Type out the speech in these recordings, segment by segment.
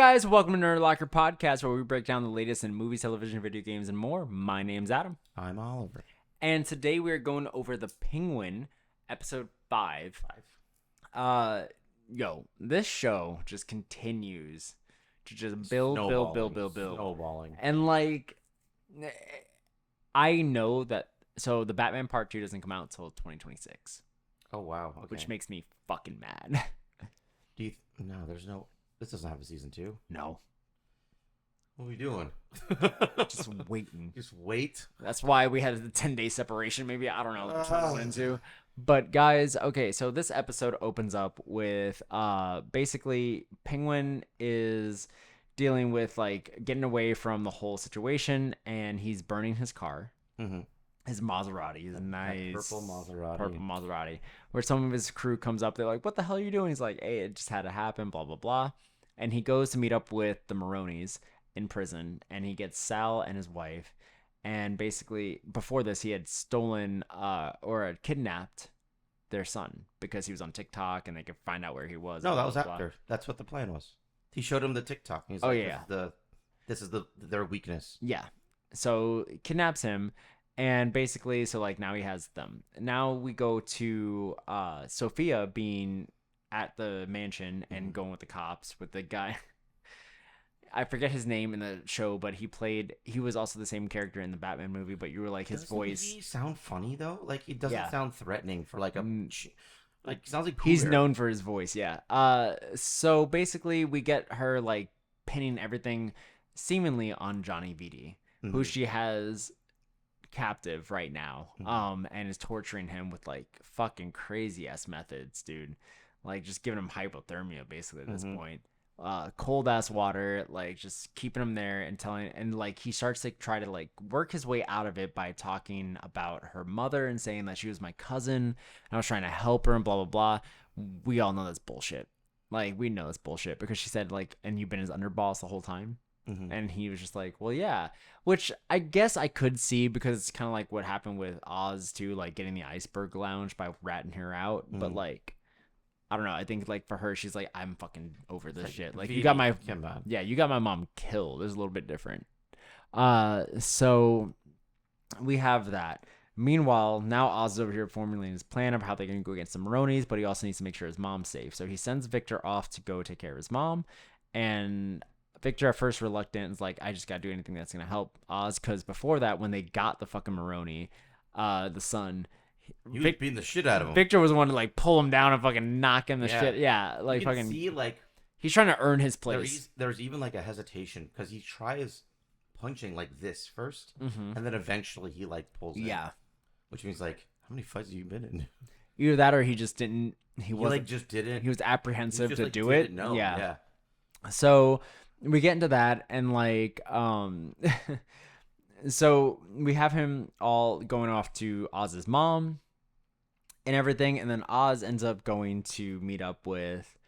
guys, welcome to Nerd Locker Podcast, where we break down the latest in movies, television, video games, and more. My name's Adam. I'm Oliver. And today we are going over The Penguin, episode 5. This show just continues to just build. Snowballing. And I know that, so the Batman Part 2 doesn't come out until 2026. Oh, wow. Okay. Which makes me fucking mad. This doesn't have a season 2. No. What are we doing? Just waiting. Just wait. That's why we had the 10-day separation. Maybe, I don't know, which one I went into. But guys, okay, so this episode opens up with basically Penguin is dealing with getting away from the whole situation, and he's burning his car. Mm-hmm. His Maserati. He's a nice purple Maserati. Where some of his crew comes up, they're like, "What the hell are you doing?" He's like, "Hey, it just had to happen, blah blah blah." And he goes to meet up with the Maronis in prison, and he gets Sal and his wife. And basically, before this, he had stolen or had kidnapped their son because he was on TikTok and they could find out where he was. No, that was after. That's what the plan was. He showed him the TikTok. And he's this is their weakness. Yeah. So kidnaps him. And basically, so now he has them. Now we go to Sophia being at the mansion and going with the cops with the guy. I forget his name in the show, but he was also the same character in the Batman movie, but you were like his voice. Doesn't he sound funny though? Like he doesn't sound threatening for he sounds like he's known for his voice, yeah. So basically we get her pinning everything seemingly on Johnny VD, who she has captive right now, and is torturing him with fucking crazy ass methods, dude. Just giving him hypothermia basically at this point. Cold ass water, just keeping him there and he starts to try to work his way out of it by talking about her mother and saying that she was my cousin and I was trying to help her and blah blah blah. We all know that's bullshit. We know it's bullshit because she said and you've been his underboss the whole time. Mm-hmm. And he was just like, well, yeah, which I guess I could see because it's kind of like what happened with Oz too, getting the iceberg lounge by ratting her out. Mm-hmm. But I don't know. I think for her, she's like, I'm fucking over this shit. You got my mom killed. It's a little bit different. So we have that. Meanwhile, now Oz is over here formulating his plan of how they're going to go against the Maronis, but he also needs to make sure his mom's safe. So he sends Victor off to go take care of his mom, and Victor at first reluctant is like, I just gotta do anything that's gonna help Oz, because before that, when they got the fucking Maroni, the son, he was beating the shit out of him. Victor was the one to pull him down and fucking knock him the shit. Yeah, you can see he's trying to earn his place. There's even a hesitation because he tries punching this first, and then eventually he pulls in. Yeah, which means how many fights have you been in? Either that or he just didn't. He just didn't. He was apprehensive to do it. No. Yeah. So we get into that and so we have him all going off to Oz's mom and everything, and then Oz ends up going to meet up with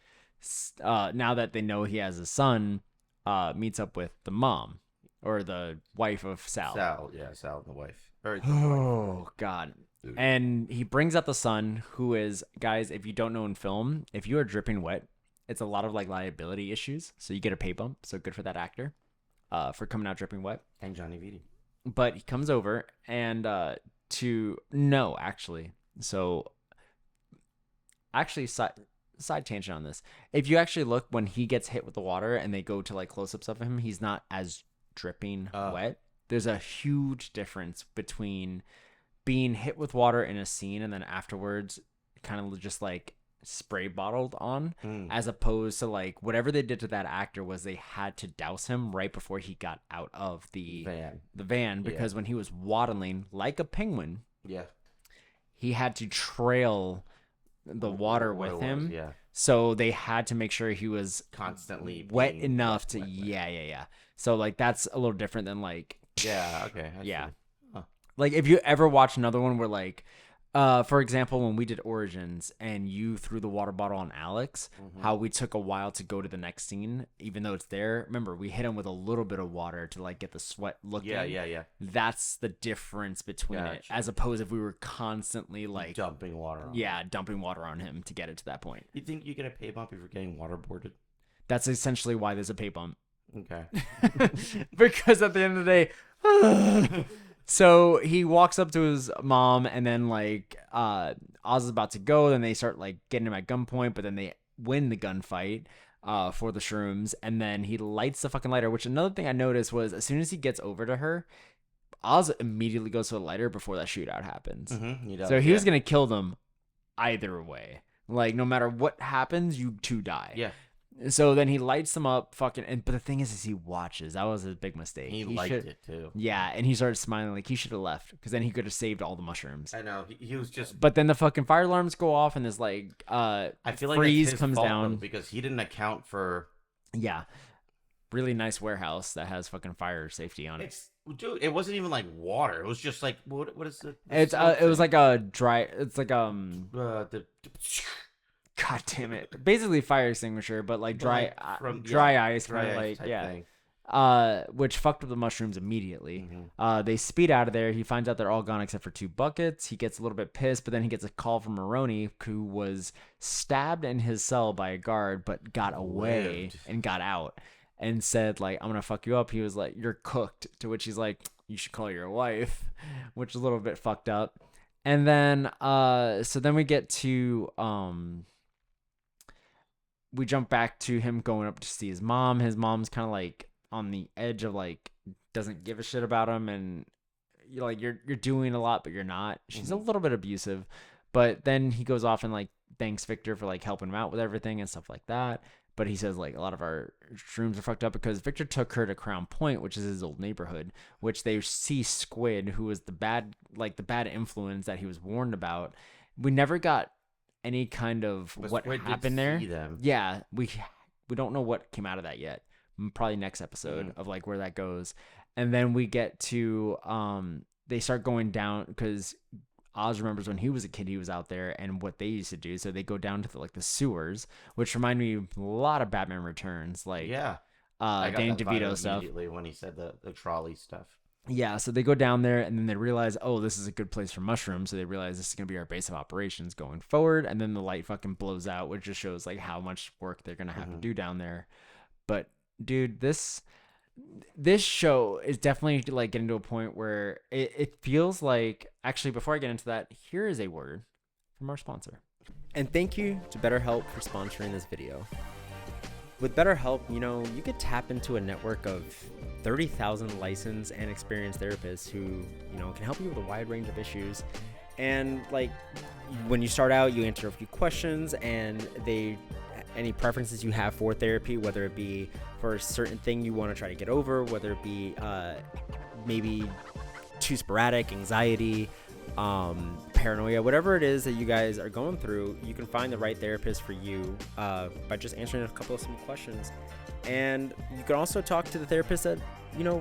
now that they know he has a son, meets up with the mom or the wife of Sal. Sal and the wife. Oh god. Dude. And he brings out the son, who is, guys, if you don't know in film, if you are dripping wet, it's a lot of liability issues, so you get a pay bump. So good for that actor, for coming out dripping wet. And Johnny VD. But he comes over and side tangent on this. If you actually look when he gets hit with the water and they go to close-ups of him, he's not as dripping wet. There's a huge difference between being hit with water in a scene and then afterwards kind of just spray bottled on, as opposed to whatever they did to that actor was they had to douse him right before he got out of the van because when he was waddling like a penguin, he had to trail the water with him. So they had to make sure he was constantly wet enough to so that's a little different than if you ever watch another one where for example, when we did Origins and you threw the water bottle on Alex, how we took a while to go to the next scene, even though it's there. Remember, we hit him with a little bit of water to get the sweat looking. Yeah. That's the difference between it, as opposed if we were constantly dumping water on dumping water on him to get it to that point. You think you get a pay bump if you're getting waterboarded? That's essentially why there's a pay bump. Okay. Because at the end of the day, so he walks up to his mom, and then like Oz is about to go, then they start like getting him at gunpoint, but then they win the gunfight for the shrooms, and then he lights the fucking lighter. Which another thing I noticed was as soon as he gets over to her, Oz immediately goes to the lighter before that shootout happens. He does, so he was gonna kill them either way. Like no matter what happens, you two die. Yeah. So then he lights them up, fucking. But the thing is he watches. That was a big mistake. He liked it too. Yeah, and he started smiling like he should have left because then he could have saved all the mushrooms. I know he was just. But then the fucking fire alarms go off and this like I feel like freeze his comes fault, down though, because he didn't account for. Yeah, really nice warehouse that has fucking fire safety on it. Dude, it wasn't even like water. It was just like what is it? It's it was like a dry. It's like God damn it! Basically fire extinguisher, but like dry ice, kind of like thing. Which fucked up the mushrooms immediately. They speed out of there. He finds out they're all gone except for 2 buckets. He gets a little bit pissed, but then he gets a call from Maroni, who was stabbed in his cell by a guard, but got away and got out, and said like, "I'm gonna fuck you up." He was like, "You're cooked." To which he's like, "You should call your wife," which is a little bit fucked up. And then so then we get to we jump back to him going up to see his mom. His mom's kind of like on the edge of like doesn't give a shit about him, and you're like you're doing a lot but you're not. She's a little bit abusive, but then he goes off and like thanks Victor for like helping him out with everything and stuff like that. But he says like a lot of our shrooms are fucked up because Victor took her to Crown Point, which is his old neighborhood, which they see Squid, who was the bad influence that he was warned about. We never got any kind of what happened there. Yeah, we don't know what came out of that yet. Probably next episode of like where that goes. And then we get to they start going down because Oz remembers when he was a kid he was out there and what they used to do. So they go down to the sewers, which remind me a lot of Batman Returns, like Danny DeVito stuff. Immediately when he said the trolley stuff. Yeah, so they go down there and then they realize, oh, this is a good place for mushrooms. So they realize this is going to be our base of operations going forward. And then the light fucking blows out, which just shows like how much work they're going to have to do down there. But dude, this show is definitely like getting to a point where it feels like, actually, before I get into that, here is a word from our sponsor. And thank you to BetterHelp for sponsoring this video. With BetterHelp, you could tap into a network of 30,000 licensed and experienced therapists who, can help you with a wide range of issues. And like when you start out, you answer a few questions and any preferences you have for therapy, whether it be for a certain thing you want to try to get over, whether it be maybe too sporadic, anxiety, paranoia, whatever it is that you guys are going through, you can find the right therapist for you by just answering a couple of simple questions. And you can also talk to the therapist that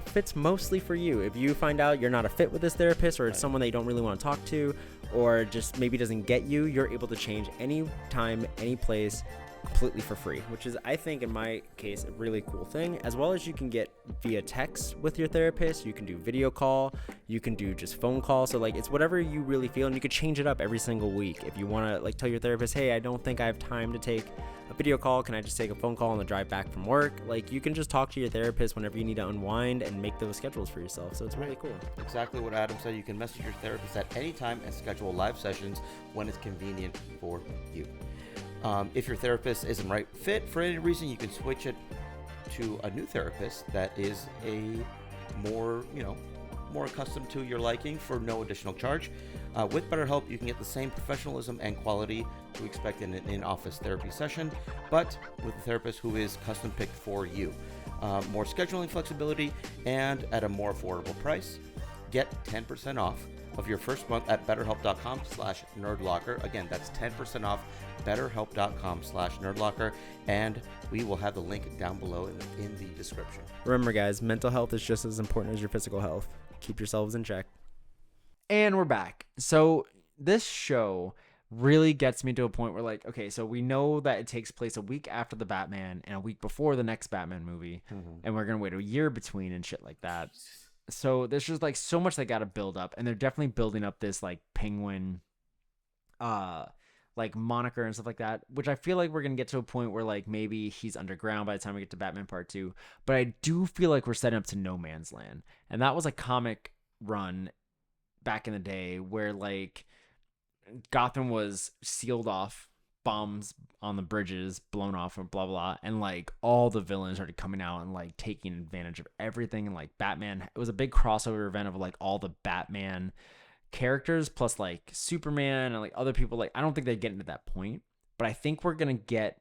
fits mostly for you. If you find out you're not a fit with this therapist, or it's someone that you don't really want to talk to, or just maybe doesn't get you, you're able to change any time, any place, completely for free, which is, I think, in my case, a really cool thing. As well as you can get via text with your therapist, you can do video call, you can do just phone call. So like it's whatever you really feel, and you could change it up every single week. If you want to like tell your therapist, hey, I don't think I have time to take a video call, can I just take a phone call on the drive back from work? Like you can just talk to your therapist whenever you need to unwind and make those schedules for yourself. So it's really cool. Exactly what Adam said. You can message your therapist at any time and schedule live sessions when it's convenient for you. If your therapist isn't right fit for any reason, you can switch it to a new therapist that is a more accustomed to your liking for no additional charge. With BetterHelp, you can get the same professionalism and quality to expect in an in-office therapy session, but with a therapist who is custom picked for you. More scheduling flexibility and at a more affordable price. Get 10% off of your first month at betterhelp.com/nerdlocker. Again, that's 10% off betterhelp.com/nerdlocker, and we will have the link down below in the description. Remember, guys, mental health is just as important as your physical health. Keep yourselves in check. And we're back. So this show really gets me to a point where, like, okay, so we know that it takes place a week after the Batman and a week before the next Batman movie, and we're going to wait a year between and shit like that. So there's just like so much they got to build up, and they're definitely building up this like Penguin like moniker and stuff like that, which I feel like we're gonna get to a point where like maybe he's underground by the time we get to Batman Part 2. But I do feel like we're setting up to No Man's Land, and that was a comic run back in the day where like Gotham was sealed off, bombs on the bridges blown off, and blah blah, and like all the villains started coming out and like taking advantage of everything, and like Batman, it was a big crossover event of like all the Batman characters plus like Superman and like other people. Like I don't think they get into that point, but I think we're gonna get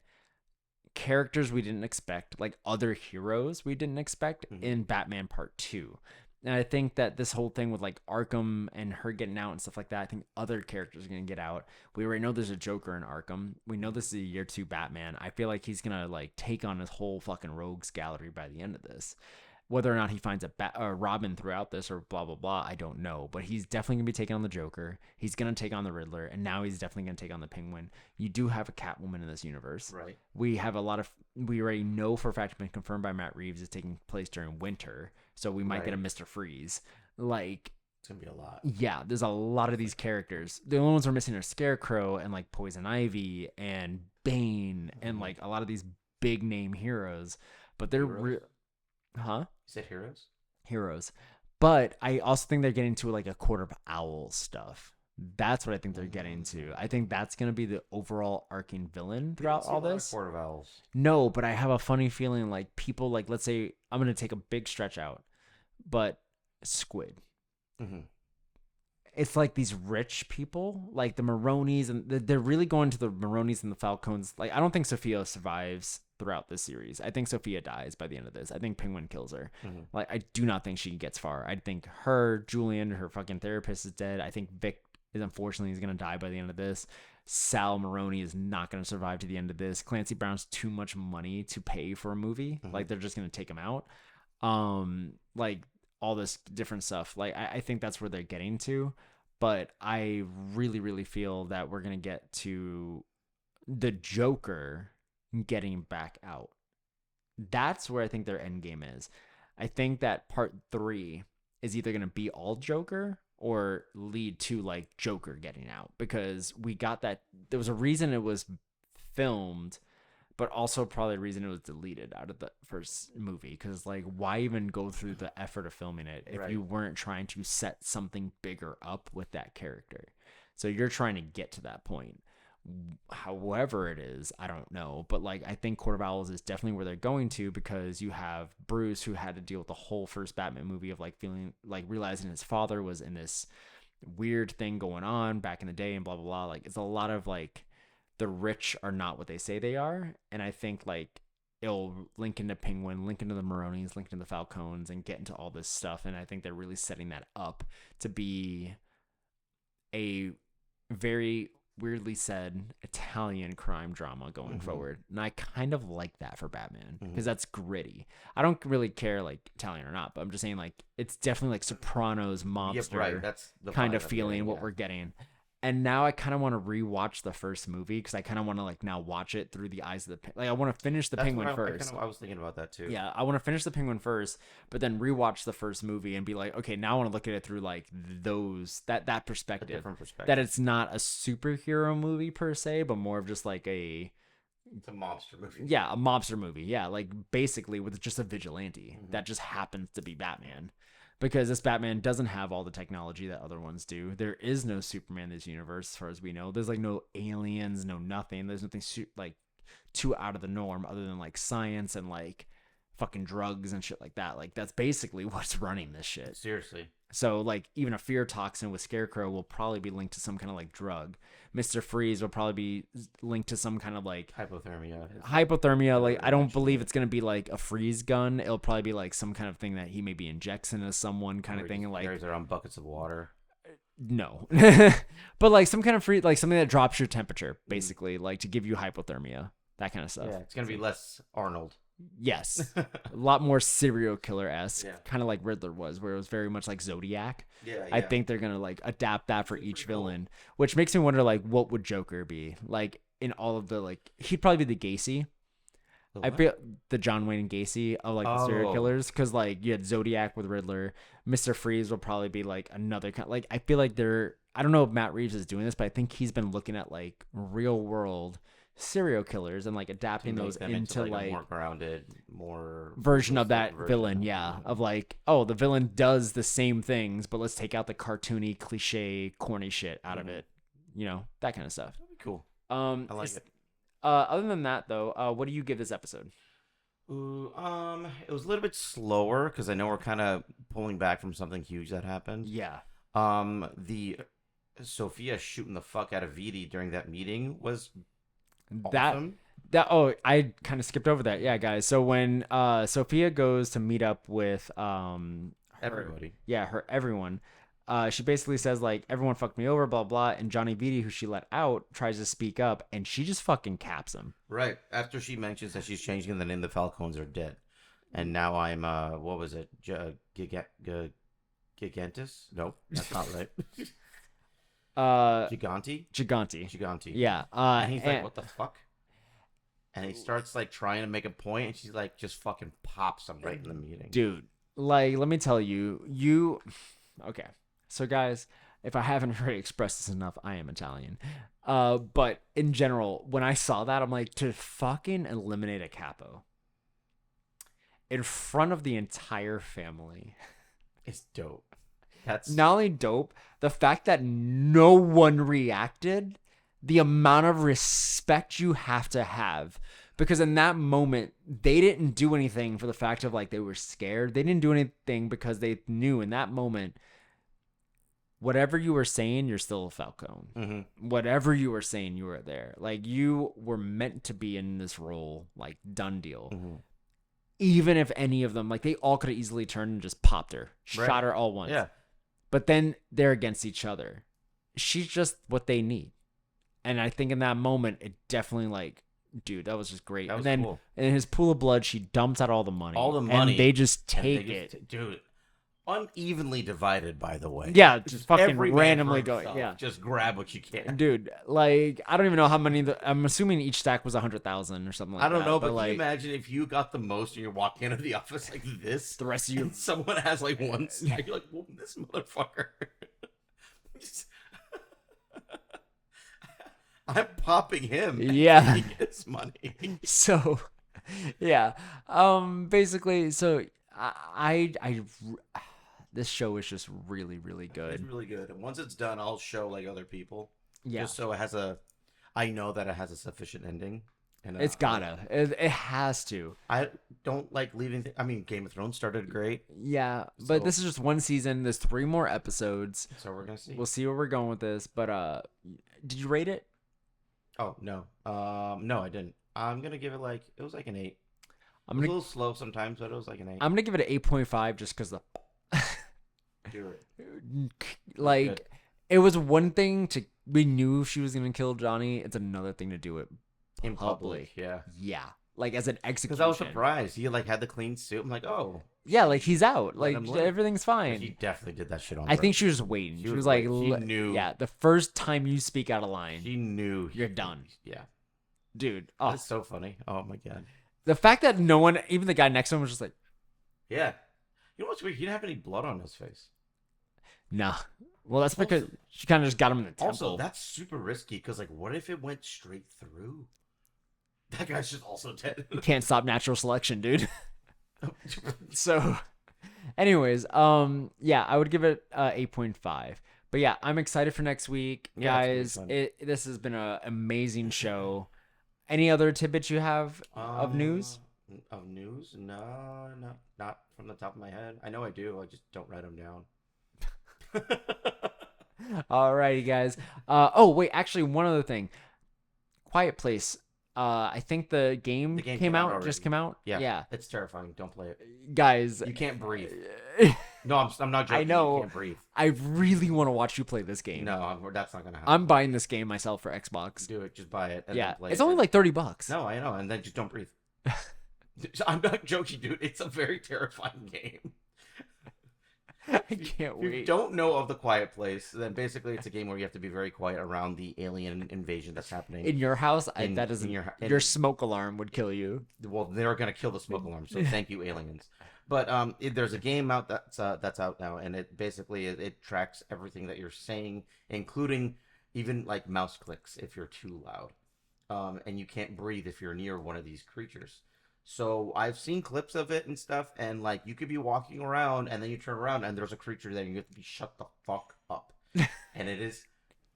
characters we didn't expect, like other heroes we didn't expect in Batman Part 2. And I think that this whole thing with like Arkham and her getting out and stuff like that, I think other characters are going to get out. We already know there's a Joker in Arkham. We know this is a year 2 Batman. I feel like he's going to like take on his whole fucking rogues gallery by the end of this. Whether or not he finds a Robin throughout this or blah, blah, blah, I don't know. But he's definitely going to be taking on the Joker. He's going to take on the Riddler. And now he's definitely going to take on the Penguin. You do have a Catwoman in this universe. Right. We already know for a fact, it's been confirmed by Matt Reeves, is taking place during winter. So we might get a Mr. Freeze. Like, it's going to be a lot. Yeah, there's a lot of these characters. The only ones we're missing are Scarecrow and like Poison Ivy and Bane and like a lot of these big name heroes. But they're You said heroes? Heroes. But I also think they're getting to like a Court of Owls stuff. That's what I think they're getting to. I think that's going to be the overall arcing villain throughout all this. Court of Owls. No, but I have a funny feeling like people, like, let's say I'm going to take a big stretch out, but Squid. It's like these rich people, like the Maronis, and they're really going to the Maronis and the Falcons. Like, I don't think Sophia survives throughout this series. I think Sophia dies by the end of this. I think Penguin kills her. Like, I do not think she gets far. I think Julian, her fucking therapist, is dead. I think Vic is unfortunately going to die by the end of this. Sal Maroni is not going to survive to the end of this. Clancy Brown's too much money to pay for a movie. Like, they're just going to take him out. Like, all this different stuff. Like, I think that's where they're getting to. But I really, really feel that we're going to get to the Joker getting back out. That's where I think their end game is. I think that Part 3 is either going to be all Joker or lead to like Joker getting out, because we got that. There was a reason it was filmed, but also probably a reason it was deleted out of the first movie. Because like, why even go through the effort of filming it if you weren't trying to set something bigger up with that character? So you're trying to get to that point. However it is, I don't know. But like, I think Court of Owls is definitely where they're going to, because you have Bruce, who had to deal with the whole first Batman movie of like feeling like realizing his father was in this weird thing going on back in the day and blah, blah, blah. Like, it's a lot of like, the rich are not what they say they are. And I think like it'll link into Penguin, link into the Maronis, link into the Falcons, and get into all this stuff. And I think they're really setting that up to be a very weirdly said Italian crime drama going forward. And I kind of like that for Batman, because that's gritty. I don't really care like Italian or not, but I'm just saying like it's definitely like Sopranos mobster That's the kind of feeling what we're getting. And now I kind of want to rewatch the first movie, because I kind of want to like now watch it through the eyes of the like I want to finish the Penguin first. I was thinking about that too. Yeah, I want to finish the Penguin first, but then rewatch the first movie and be like, okay, now I want to look at it through like that perspective. A different perspective. That it's not a superhero movie per se, but more of just like it's a mobster movie. Yeah, a mobster movie. Yeah, like basically with just a vigilante that just happens to be Batman. Because this Batman doesn't have all the technology that other ones do. There is no Superman in this universe, as far as we know. There's like no aliens, no nothing. There's nothing like too out of the norm other than like science and like fucking drugs and shit like that. Like, that's basically what's running this shit. Seriously. So like, even a fear toxin with Scarecrow will probably be linked to some kind of like drug. Mr. Freeze will probably be linked to some kind of like hypothermia. Like, I don't believe it's gonna be like a freeze gun. It'll probably be like some kind of thing that he maybe injects into someone, kind of thing. And like carries around buckets of water. No, but like some kind of free, like something that drops your temperature, basically, like to give you hypothermia, that kind of stuff. Yeah, it's gonna be less Arnold. Yes, a lot more serial killer-esque, kind of like Riddler was, where it was very much like Zodiac. Yeah. I think they're gonna like adapt that for each villain, which makes me wonder like what would Joker be like in all of the like. He'd probably be the Gacy. I feel the John Wayne Gacy of like the serial killers, because like you had Zodiac with Riddler. Mr. Freeze will probably be like another kind. Like, I feel like I don't know if Matt Reeves is doing this, but I think he's been looking at like real world serial killers and like adapting those into like a more grounded, more version of that version. villain. Yeah. Of like, oh, the villain does the same things, but let's take out the cartoony, cliche, corny shit out of it. You know, that kind of stuff. That'd be cool. I like it. Other than that, though, what do you give this episode? Ooh, it was a little bit slower because I know we're kind of pulling back from something huge that happened. Yeah. The Sophia shooting the fuck out of Vidi during that meeting was that awesome. I kind of skipped over that. Yeah, guys. So when Sophia goes to meet up with Everybody. Everyone. She basically says like everyone fucked me over, blah blah, and Johnny Viti, who she let out, tries to speak up, and she just fucking caps him. Right after she mentions that she's changing the name, the Falcons are dead, and now I'm what was it, Gigantus? No, that's not right. Gigante. Yeah. And he's like, what the fuck? And he starts like trying to make a point, and she's like, just fucking pops him right in the meeting. Dude, like, let me tell you, okay. So guys, if I haven't already expressed this enough, I am Italian. But in general, when I saw that, I'm like, to fucking eliminate a capo in front of the entire family. It's dope. That's not only dope, the fact that no one reacted, the amount of respect you have to have. Because in that moment, they didn't do anything for the fact of like they were scared. They didn't do anything because they knew in that moment, whatever you were saying, you're still a Falcone. Mm-hmm. Whatever you were saying, you were there. Like you were meant to be in this role, like done deal. Mm-hmm. Even if any of them, like they all could have easily turned and just popped her, shot her all once. Yeah. But then they're against each other. She's just what they need. And I think in that moment, it definitely like, dude, that was just great. That was and then cool. In his pool of blood, she dumps out all the money. And they just take it. Dude, unevenly divided, by the way. Yeah, just fucking every randomly going. going. Yeah. Just grab what you can. Dude, like, I don't even know how many. I'm assuming each stack was 100,000 or something like that. I don't know, but like, can you imagine if you got the most and you're walking into the office like this? The rest of you. Someone has like one stack. You're like, well, this motherfucker. I'm popping him. Yeah. He gets money. So, yeah. Basically, so I this show is just really, really good. It's really good. And once it's done, I'll show like other people. Yeah. Just so it has I know that it has a sufficient ending. And it's gotta. It has to. I don't like leaving. I mean, Game of Thrones started great. Yeah, but this is just one season. There's 3 more episodes. So we're gonna see. We'll see where we're going with this. But did you rate it? Oh no. No, I didn't. I'm gonna give it like it was like an 8. It was a little slow sometimes, but it was like an 8. I'm gonna give it an 8.5 just because the. Do it. Like, it was one thing we knew she was gonna kill Johnny. It's another thing to do it in public. Yeah. Yeah. Like as an execution. Because I was surprised. He like had the clean suit. I'm like, oh. Yeah, like he's out. Like everything's fine. But he definitely did that shit on I think she was waiting. She was like, she knew. Yeah, the first time you speak out of line, she knew you're done. Yeah. Dude. Oh. That's so funny. Oh my god. The fact that no one, even the guy next to him, was just like, yeah. You know what's weird? He didn't have any blood on his face. Nah. Well, that's because she kind of just got him in the temple. Also, that's super risky because, like, what if it went straight through? That guy's just also dead. You can't stop natural selection, dude. So, anyways, yeah, I would give it 8.5. But yeah, I'm excited for next week, guys. This has been an amazing show. Any other tidbits you have of news? Of news? No, not from the top of my head. I know I do. I just don't write them down. Alrighty, guys. Oh wait, actually, one other thing. Quiet Place. I think the game came out. Just came out. Yeah. It's terrifying. Don't play it, guys. You can't breathe. No, I'm not joking. I know. You can't breathe. I really want to watch you play this game. No, that's not gonna happen. I'm buying this game myself for Xbox. Do it. Just buy it. And yeah, then play it's only like $30. No, I know. And then just don't breathe. I'm not joking, dude. It's a very terrifying game. I can't wait. If you don't know of The Quiet Place, then basically it's a game where you have to be very quiet around the alien invasion that's happening. In your house, that doesn't. Your smoke alarm would kill you. Well, they're going to kill the smoke alarm, so thank you, aliens. But there's a game out that's out now, and it basically it tracks everything that you're saying, including even like mouse clicks if you're too loud, and you can't breathe if you're near one of these creatures. So I've seen clips of it and stuff, and like you could be walking around, and then you turn around, and there's a creature there, and you have to be shut the fuck up, and it is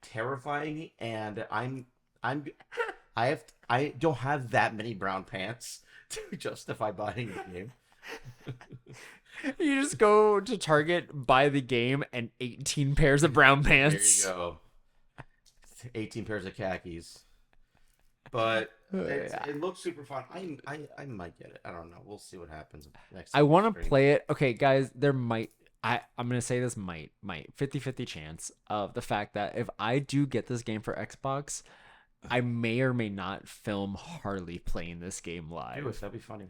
terrifying. And I don't have that many brown pants to justify buying the game. You just go to Target, buy the game, and 18 pairs of brown pants. There you go. 18 pairs of khakis. But it looks super fun. I might get it. I don't know. We'll see what happens next time. I want to play it. Okay, guys, there might... I'm going to say this might 50-50 chance of the fact that if I do get this game for Xbox, I may or may not film Harley playing this game live. That'd be funny.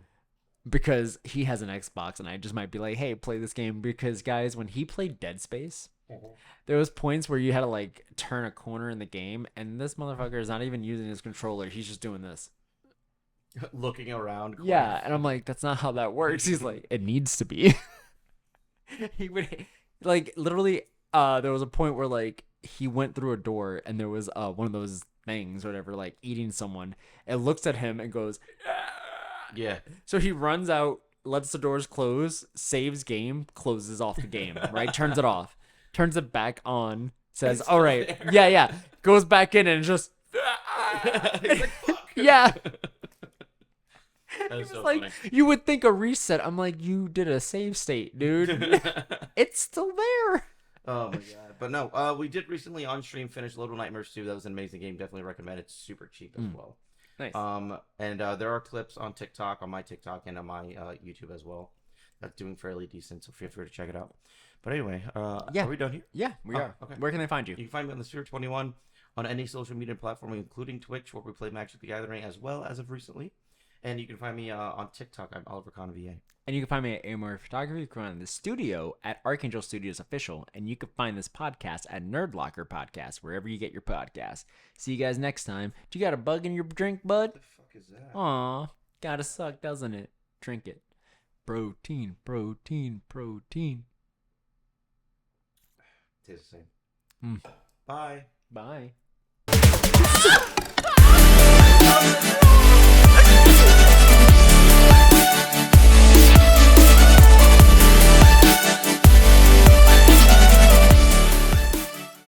Because he has an Xbox, and I just might be like, hey, play this game. Because, guys, when he played Dead Space, there was points where you had to, like, turn a corner in the game, and this motherfucker is not even using his controller. He's just doing this. Looking around. Yeah, and I'm like, that's not how that works. He's like, it needs to be. He would, like, literally, there was a point where, like, he went through a door, and there was one of those things, whatever, like, eating someone. It looks at him and goes, yeah. So he runs out, lets the doors close, saves game, closes off the game, right? Turns it off, turns it back on, says, all right, there. Yeah. Goes back in and just, He's like, fuck. Yeah. That is so like, funny. you would think a reset. I'm like, you did a save state, dude. It's still there. Oh my god. But no, we did recently on stream finish Little Nightmares 2. That was an amazing game. Definitely recommend it. It's super cheap as well. Nice. And there are clips on TikTok, on my TikTok, and on my YouTube as well. That's doing fairly decent, so feel free to check it out. But anyway, are we done here? Yeah, we are. Okay. Where can they find you? You can find me on the Sphere 21 on any social media platform, including Twitch, where we play Magic the Gathering, as well as of recently. And you can find me on TikTok. I'm Oliver Con VA. And you can find me at AMR Photography. You can find the studio at Archangel Studios Official. And you can find this podcast at Nerd Locker Podcast, wherever you get your podcast. See you guys next time. Do you got a bug in your drink, bud? What the fuck is that? Aw, gotta suck, doesn't it? Drink it. Protein. Tastes the same. Bye. Bye.